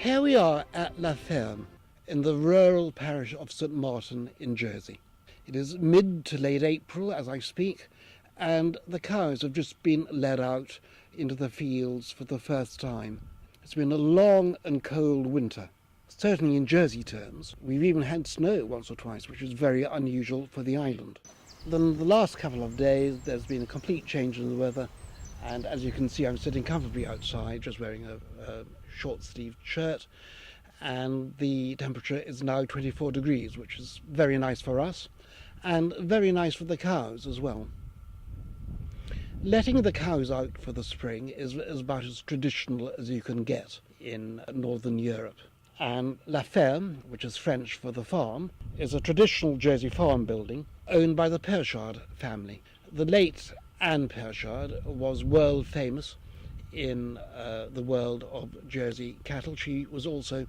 Here we are at La Ferme in the rural parish of St Martin in Jersey. It is mid to late April as I speak, and the cows have just been led out into the fields for the first time. It's been a long and cold winter, certainly in Jersey terms. We've even had snow once or twice, which is very unusual for the island. Then the last couple of days there's been a complete change in the weather, and as you can see I'm sitting comfortably outside just wearing a short-sleeved shirt, and the temperature is now 24 degrees, which is very nice for us and very nice for the cows as well. Letting the cows out for the spring is about as traditional as you can get in Northern Europe. And La Ferme, which is French for the farm, is a traditional Jersey farm building owned by the Perchard family. The late Anne Perchard was world famous in the world of Jersey cattle. She was also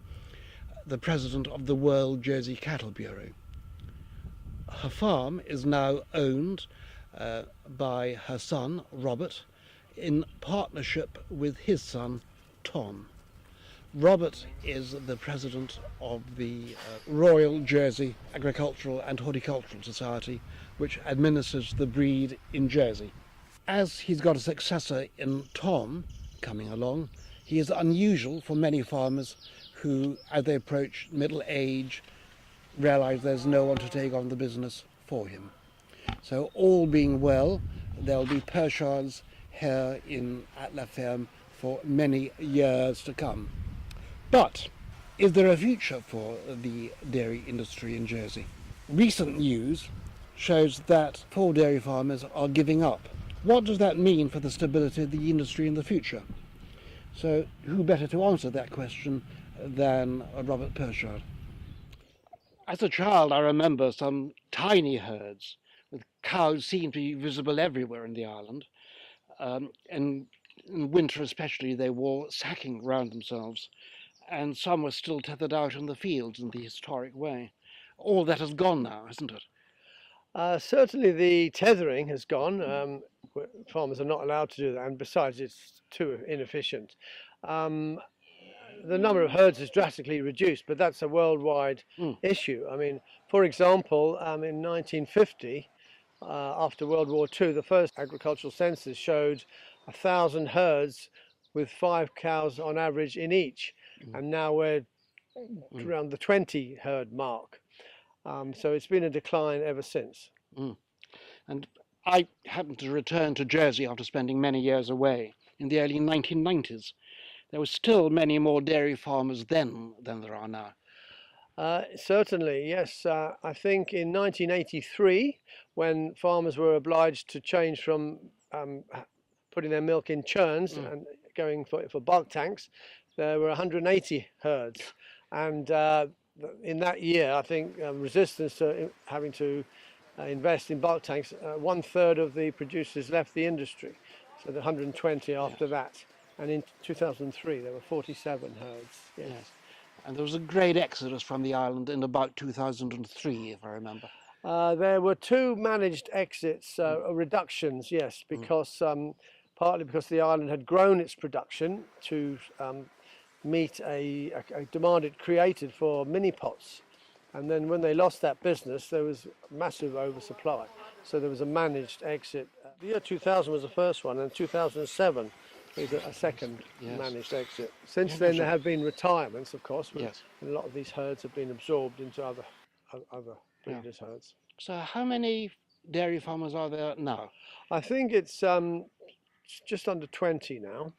the president of the World Jersey Cattle Bureau. Her farm is now owned by her son, Robert, in partnership with his son, Tom. Robert is the president of the Royal Jersey Agricultural and Horticultural Society, which administers the breed in Jersey. As he's got a successor in Tom coming along, he is unusual for many farmers who, as they approach middle age, realise there's no one to take on the business for him. So all being well, there'll be Perchards here at La Ferme for many years to come. But is there a future for the dairy industry in Jersey? Recent news shows that 4 dairy farmers are giving up. What does that mean for the stability of the industry in the future? So who better to answer that question than Robert Perchard? As a child, I remember some tiny herds with cows seemed to be visible everywhere in the island. And in winter especially, they wore sacking round themselves, and some were still tethered out in the fields in the historic way. All that has gone now, hasn't it? Certainly the tethering has gone. Farmers are not allowed to do that, and besides it's too inefficient. The number of herds is drastically reduced, but that's a worldwide issue. I mean, for example, in 1950, after World War II, the first agricultural census showed 1,000 herds with 5 cows on average in each, and now we're around the 20 herd mark. So it's been a decline ever since. And I happened to return to Jersey after spending many years away in the early 1990s. There were still many more dairy farmers then than there are now. Certainly, yes. I think in 1983, when farmers were obliged to change from putting their milk in churns and going for bulk tanks, there were 180 herds. And in that year, I think resistance to having to invest in bulk tanks, 1/3 of the producers left the industry. So the 120 after that. And in 2003, there were 47 herds. Yes. And there was a great exodus from the island in about 2003, if I remember. There were 2 managed exits, reductions, yes, because partly because the island had grown its production to meet a demand it created for mini pots. And then when they lost that business, there was massive oversupply. So there was a managed exit. The year 2000 was the first one, and 2007 was a second managed exit. Since then, there have been retirements, of course, and a lot of these herds have been absorbed into other breeders' herds. So how many dairy farmers are there now? I think it's just under 20 now,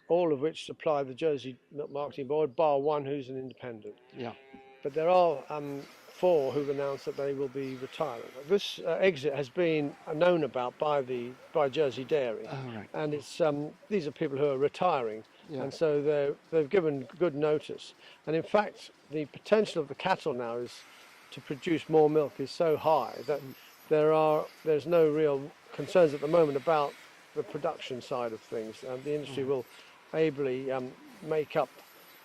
all of which supply the Jersey Milk Marketing Board, bar one who's an independent. Yeah. But there are 4 who've announced that they will be retiring. This exit has been known about by Jersey Dairy, and it's these are people who are retiring, and so they've given good notice. And in fact, the potential of the cattle now is to produce more milk is so high that there's no real concerns at the moment about the production side of things. The industry will ably make up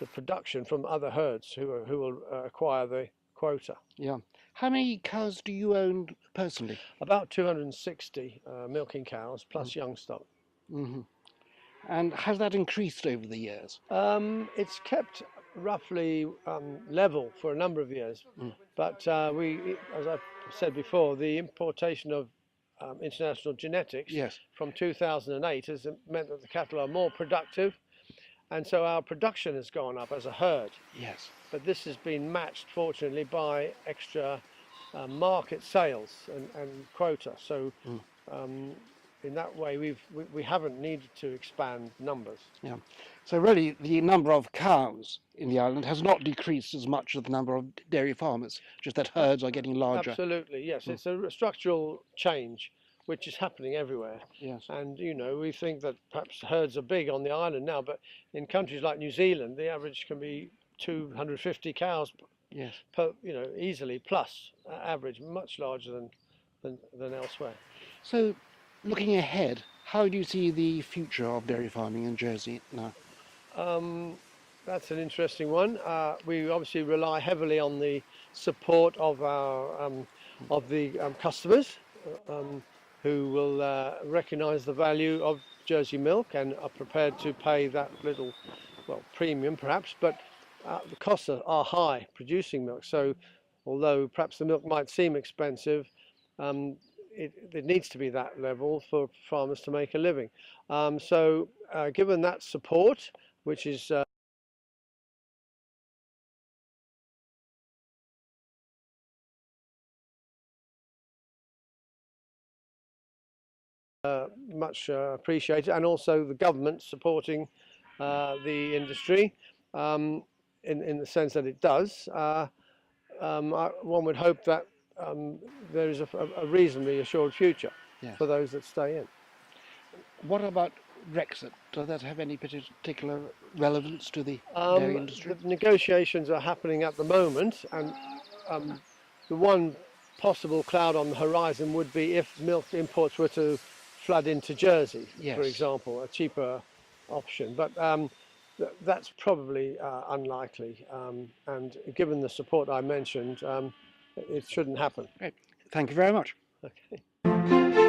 the production from other herds who will acquire the quota. Yeah. How many cows do you own personally? About 260 milking cows plus young stock. And has that increased over the years? It's kept roughly level for a number of years, but as I said before, the importation of international genetics from 2008 has meant that the cattle are more productive, and so our production has gone up as a herd. Yes. But this has been matched, fortunately, by extra market sales and quota. So in that way, we haven't needed to expand numbers. Yeah. So really, the number of cows in the island has not decreased as much as the number of dairy farmers, just that herds are getting larger. Absolutely, yes. It's a structural change which is happening everywhere. Yes. And, you know, we think that perhaps herds are big on the island now, but in countries like New Zealand, the average can be 250 cows per, you know, easily, plus average, much larger than elsewhere. So, looking ahead, how do you see the future of dairy farming in Jersey now? That's an interesting one. We obviously rely heavily on the support of our customers who will recognise the value of Jersey milk and are prepared to pay that little, well, premium perhaps, but the costs are high producing milk. So although perhaps the milk might seem expensive, it needs to be that level for farmers to make a living. So given that support, which is much appreciated, and also the government supporting the industry in the sense that it does. One would hope that there is a reasonably assured future for those that stay in. What about Brexit? Does that have any particular relevance to the dairy industry? The negotiations are happening at the moment, and the one possible cloud on the horizon would be if milk imports were to flood into Jersey, for example, a cheaper option. But that's probably unlikely. And given the support I mentioned, it shouldn't happen. Great. Thank you very much. Okay.